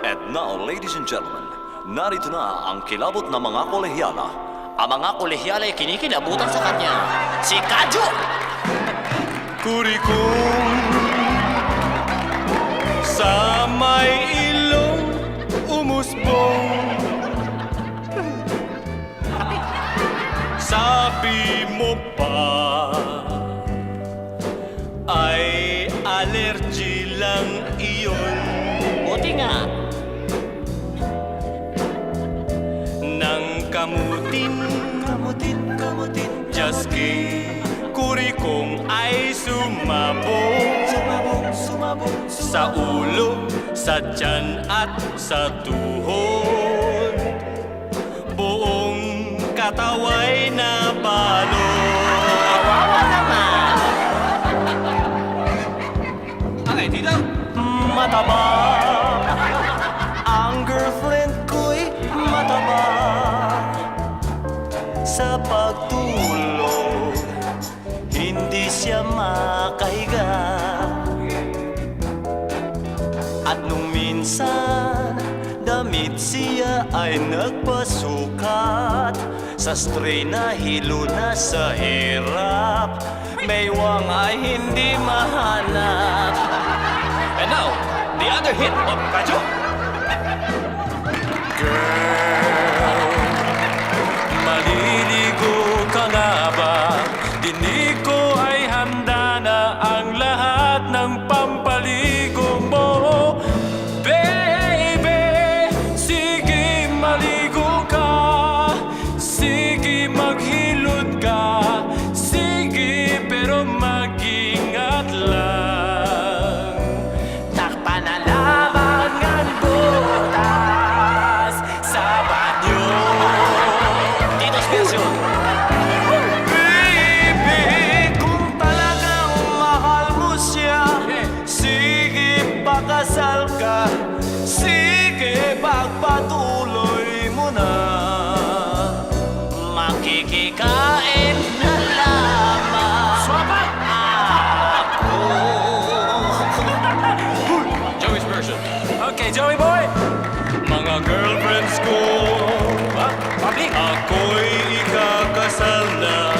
And now, ladies and gentlemen, narito na ang kilabot na mga kolehyala. Ang mga kolehyala ay kinikinabutan sa kanya. Si Kadyo! Kurikong sa may ilong umusbong. Sabi mo pa ay allergy lang iyon. Buti nga. Nang kamutin, just kurikong ay sumabog sa ulo, sa tiyan at sa tuhod. Buong kataway na balot. Kawawa naman. Okay, dito. Mataba ang girlfriend ko'y mataba. Sa pagtulog, hindi siya makahiga. At nung minsan, damit siya ay nagpasukat. Sa strain na hilo na sa hirap, may wang ay hindi mahanap. And now, the other hit of Kadyo. Girl, maliligo ka nga ba? Dinig ko ay handa na ang lahat ng pampaligo mo. Baby, sige maligo ka. Sige maghilod ka. Sige pero mag-ingat lang. Takpan na lamang ang butas sa banyo. Dito's version. Baby, kung talagang mahal mo siya, sige pakasal ka. Sige pagpatuloy mo na. Makikikain na lamang ako. Joey's version. Okay, Joey boy. Mga girlfriends ko, ako'y ikakasal na.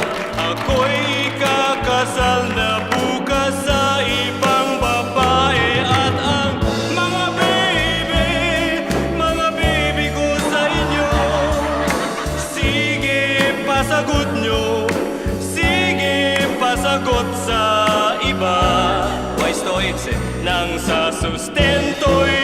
Ako'y ikakasal na bukas sa ibang babae. At ang mga baby ko sa inyo, sige pasagot nyo. Sige pasagot sa iba. Why stoics eh? Nang sa sustento'y